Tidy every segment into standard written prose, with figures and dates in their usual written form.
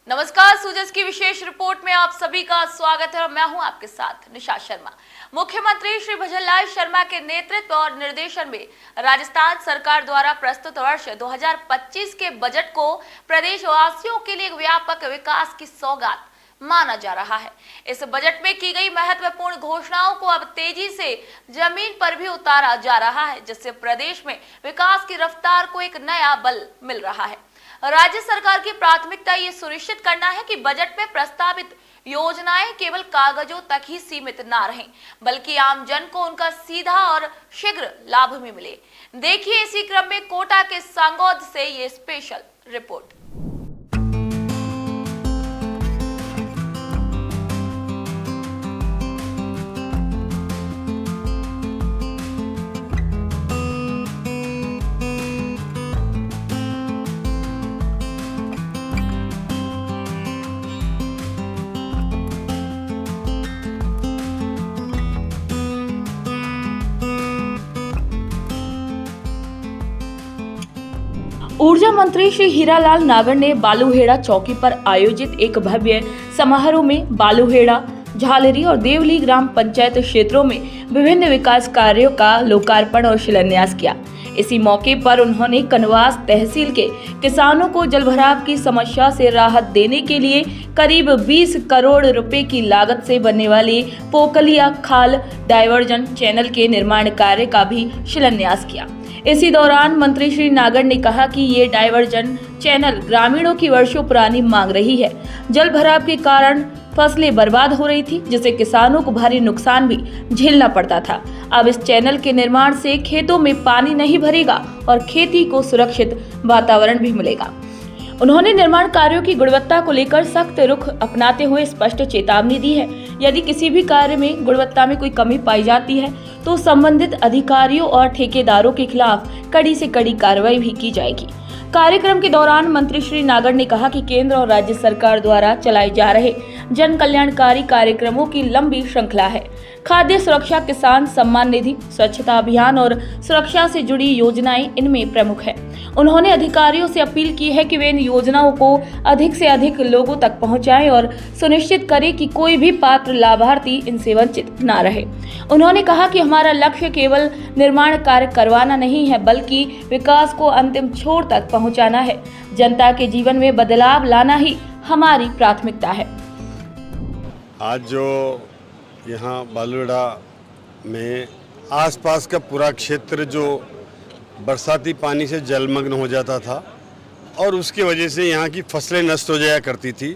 नमस्कार, सूजस की विशेष रिपोर्ट में आप सभी का स्वागत है और मैं हूं आपके साथ निशा शर्मा। मुख्यमंत्री श्री भजनलाल शर्मा के नेतृत्व और निर्देशन में राजस्थान सरकार द्वारा प्रस्तुत वर्ष 2025 के बजट को प्रदेशवासियों के लिए एक व्यापक विकास की सौगात माना जा रहा है। इस बजट में की गई महत्वपूर्ण घोषणाओं को अब तेजी से जमीन पर भी उतारा जा रहा है, जिससे प्रदेश में विकास की रफ्तार को एक नया बल मिल रहा है। राज्य सरकार की प्राथमिकता ये सुनिश्चित करना है कि बजट में प्रस्तावित योजनाएं केवल कागजों तक ही सीमित ना रहें, बल्कि आम जन को उनका सीधा और शीघ्र लाभ भी मिले। देखिए इसी क्रम में कोटा के सांगौद से ये स्पेशल रिपोर्ट। ऊर्जा मंत्री श्री हीरालाल नागर ने बालूहेड़ा चौकी पर आयोजित एक भव्य समारोह में बालूहेड़ा, झालरी और देवली ग्राम पंचायत क्षेत्रों में विभिन्न विकास कार्यों का लोकार्पण और शिलान्यास किया। इसी मौके पर उन्होंने कनवास तहसील के किसानों को जलभराव की समस्या से राहत देने के लिए करीब 20 करोड़ रुपए की लागत से बनने वाली पोकलिया खाल डायवर्जन चैनल के निर्माण कार्य का भी शिलान्यास किया। इसी दौरान मंत्री श्री नागर ने कहा कि ये डायवर्जन चैनल ग्रामीणों की वर्षों पुरानी मांग रही है। जल भराव के कारण फसलें बर्बाद हो रही थी, जिससे किसानों को भारी नुकसान भी झेलना पड़ता था। अब इस चैनल के निर्माण से खेतों में पानी नहीं भरेगा और खेती को सुरक्षित वातावरण भी मिलेगा। उन्होंने निर्माण कार्यों की गुणवत्ता को लेकर सख्त रुख अपनाते हुए स्पष्ट चेतावनी दी है। यदि किसी भी कार्य में गुणवत्ता में कोई कमी पाई जाती है तो संबंधित अधिकारियों और ठेकेदारों के खिलाफ कड़ी से कड़ी कार्रवाई भी की जाएगी। कार्यक्रम के दौरान मंत्री श्री नागर ने कहा कि केंद्र और राज्य सरकार द्वारा चलाए जा रहे जन कल्याणकारी कार्यक्रमों की लंबी श्रृंखला है। खाद्य सुरक्षा, किसान सम्मान निधि, स्वच्छता अभियान और सुरक्षा से जुड़ी योजनाएं इनमें प्रमुख है। उन्होंने अधिकारियों से अपील की है कि वे इन योजनाओं को अधिक से अधिक लोगों तक पहुंचाएं और सुनिश्चित करें कि कोई भी पात्र लाभार्थी इनसे वंचित न रहे। उन्होंने कहा कि हमारा लक्ष्य केवल निर्माण कार्य करवाना नहीं है, बल्कि विकास को अंतिम छोर तक पहुंचाना है। जनता के जीवन में बदलाव लाना ही हमारी प्राथमिकता है। आज जो यहाँ बालूहेड़ा में आसपास का पूरा क्षेत्र जो बरसाती पानी से जलमग्न हो जाता था और उसकी वजह से यहाँ की फसलें नष्ट हो जाया करती थी,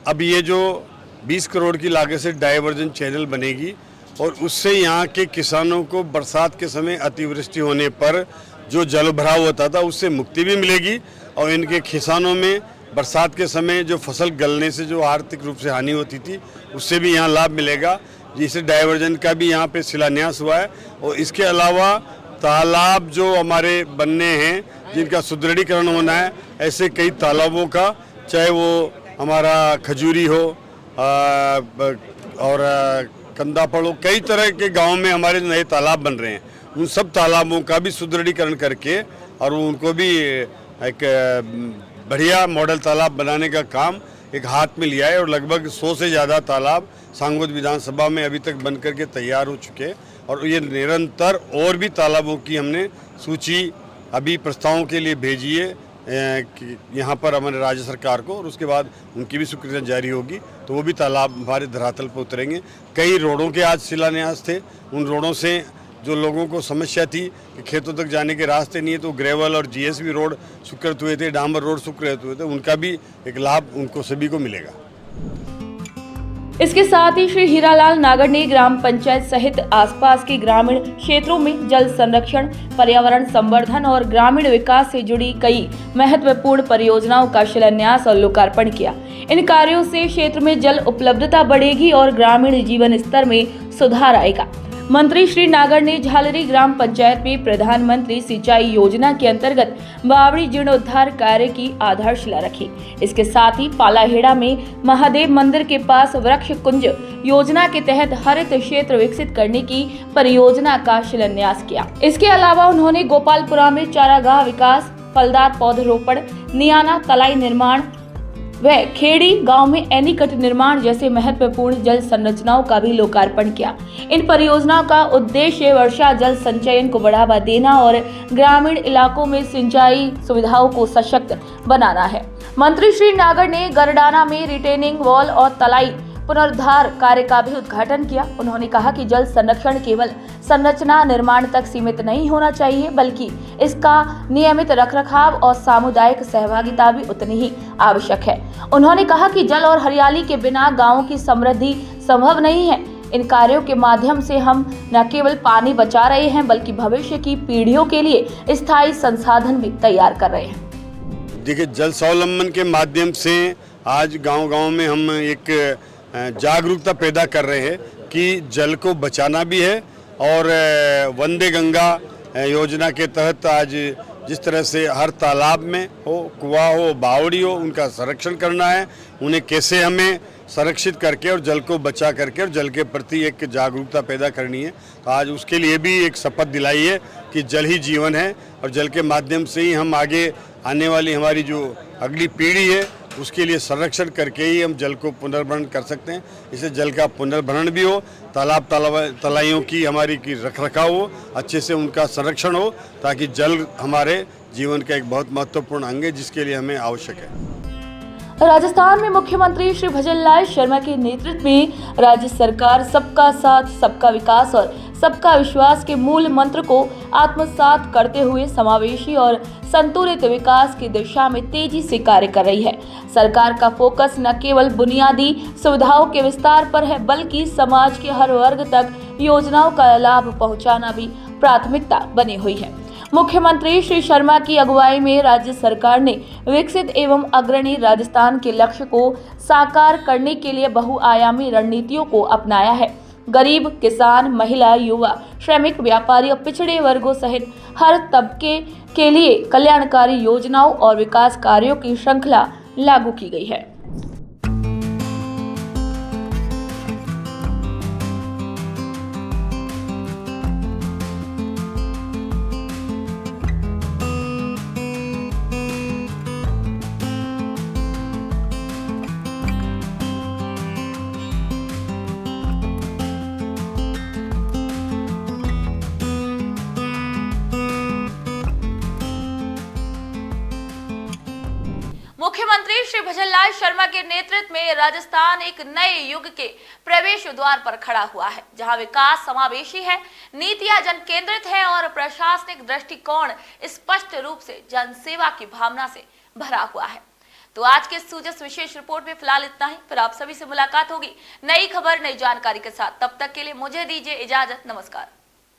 अब ये जो 20 करोड़ की लागत से डायवर्जन चैनल बनेगी और उससे यहाँ के किसानों को बरसात के समय अतिवृष्टि होने पर जो जल भराव होता था उससे मुक्ति भी मिलेगी और इनके किसानों में बरसात के समय जो फसल गलने से जो आर्थिक रूप से हानि होती थी उससे भी यहाँ लाभ मिलेगा। जिससे डायवर्जन का भी यहाँ पे शिलान्यास हुआ है और इसके अलावा तालाब जो हमारे बनने हैं जिनका सुदृढ़ीकरण होना है, ऐसे कई तालाबों का, चाहे वो हमारा खजूरी हो और कंदापड़ हो, कई तरह के गाँव में हमारे नए तालाब बन रहे हैं। उन सब तालाबों का भी सुदृढ़ीकरण करके और उनको भी एक बढ़िया मॉडल तालाब बनाने का काम एक हाथ में लिया है और लगभग 100 से ज़्यादा तालाब सांगोद विधानसभा में अभी तक बन करके तैयार हो चुके हैं और ये निरंतर और भी तालाबों की हमने सूची अभी प्रस्तावों के लिए भेजी है यहाँ पर हमारे राज्य सरकार को, और उसके बाद उनकी भी स्वीकृति जारी होगी तो वो भी तालाब हमारे धरातल पर उतरेंगे। कई रोडों के आज शिलान्यास थे, उन रोडों से जो लोगों को समस्या थी कि खेतों तक जाने के रास्ते नहीं है तो ग्रेवल और जीएसबी रोड स्वीकृत हुए थे, डामर रोड स्वीकृत हुए थे, उनका भी एक लाभ उनको सभी को मिलेगा। इसके साथ ही श्री हीरालाल नागर ने ग्राम पंचायत सहित आसपास के ग्रामीण क्षेत्रों में जल संरक्षण, पर्यावरण संवर्धन और ग्रामीण विकास से जुड़ी कई महत्वपूर्ण परियोजनाओं का शिलान्यास और लोकार्पण किया। इन कार्यों से क्षेत्र में जल उपलब्धता बढ़ेगी और ग्रामीण जीवन स्तर में सुधार आएगा। मंत्री श्री नागर ने झालरी ग्राम पंचायत में प्रधानमंत्री सिंचाई योजना के अंतर्गत बावड़ी जीर्णोद्धार कार्य की आधारशिला रखी। इसके साथ ही पालाहेड़ा में महादेव मंदिर के पास वृक्ष कुंज योजना के तहत हरित क्षेत्र विकसित करने की परियोजना का शिलान्यास किया। इसके अलावा उन्होंने गोपालपुरा में चारागाह विकास, फलदार पौधरोपण, नियाना तलाई निर्माण, वह खेड़ी गांव में एनीकट निर्माण जैसे महत्वपूर्ण जल संरचनाओं का भी लोकार्पण किया। इन परियोजनाओं का उद्देश्य वर्षा जल संचयन को बढ़ावा देना और ग्रामीण इलाकों में सिंचाई सुविधाओं को सशक्त बनाना है। मंत्री श्री नागर ने गरडाना में रिटेनिंग वॉल और तलाई पुनरुद्धार कार्य का भी उद्घाटन किया। उन्होंने कहा कि जल संरक्षण केवल संरचना निर्माण तक सीमित नहीं होना चाहिए, बल्कि इसका नियमित रखरखाव और सामुदायिक सहभागिता भी उतनी ही आवश्यक है। उन्होंने कहा कि जल और हरियाली के बिना गांवों की समृद्धि संभव नहीं है। इन कार्यों के माध्यम से हम न केवल पानी बचा रहे हैं, बल्कि भविष्य की पीढ़ियों के लिए स्थायी संसाधन भी तैयार कर रहे हैं। देखिए, जल स्वावलंबन के माध्यम से आज गांव-गांव में हम एक जागरूकता पैदा कर रहे हैं कि जल को बचाना भी है। और वंदे गंगा योजना के तहत आज जिस तरह से हर तालाब में हो, कुआं हो, बावड़ी हो, उनका संरक्षण करना है, उन्हें कैसे हमें संरक्षित करके और जल को बचा करके और जल के प्रति एक जागरूकता पैदा करनी है। तो आज उसके लिए भी एक शपथ दिलाई है कि जल ही जीवन है और जल के माध्यम से ही हम आगे आने वाली हमारी जो अगली पीढ़ी है उसके लिए संरक्षण करके ही हम जल को पुनर्भरण कर सकते हैं। इससे जल का पुनर्भरण भी हो, तलाइयों की हमारी की रखरखाव हो, अच्छे से उनका संरक्षण हो, ताकि जल हमारे जीवन का एक बहुत महत्वपूर्ण अंग है जिसके लिए हमें आवश्यक है। राजस्थान में मुख्यमंत्री श्री भजनलाल शर्मा के नेतृत्व में राज्य सरकार सबका साथ, सबका विकास और सबका विश्वास के मूल मंत्र को आत्मसात करते हुए समावेशी और संतुलित विकास की दिशा में तेजी से कार्य कर रही है। सरकार का फोकस न केवल बुनियादी सुविधाओं के विस्तार पर है, बल्कि समाज के हर वर्ग तक योजनाओं का लाभ पहुंचाना भी प्राथमिकता बनी हुई है। मुख्यमंत्री श्री शर्मा की अगुवाई में राज्य सरकार ने विकसित एवं अग्रणी राजस्थान के लक्ष्य को साकार करने के लिए बहुआयामी रणनीतियों को अपनाया है। गरीब, किसान, महिला, युवा, श्रमिक, व्यापारी और पिछड़े वर्गों सहित हर तबके के लिए कल्याणकारी योजनाओं और विकास कार्यों की श्रृंखला लागू की गई है। मुख्यमंत्री श्री भजनलाल शर्मा के नेतृत्व में राजस्थान एक नए युग के प्रवेश द्वार पर खड़ा हुआ है, जहां विकास समावेशी है, नीतियां जन केंद्रित है और प्रशासनिक दृष्टिकोण स्पष्ट रूप से जनसेवा की भावना से भरा हुआ है। तो आज के सूजस विशेष रिपोर्ट में फिलहाल इतना ही। फिर आप सभी से मुलाकात होगी नई खबर, नई जानकारी के साथ। तब तक के लिए मुझे दीजिए इजाजत। नमस्कार।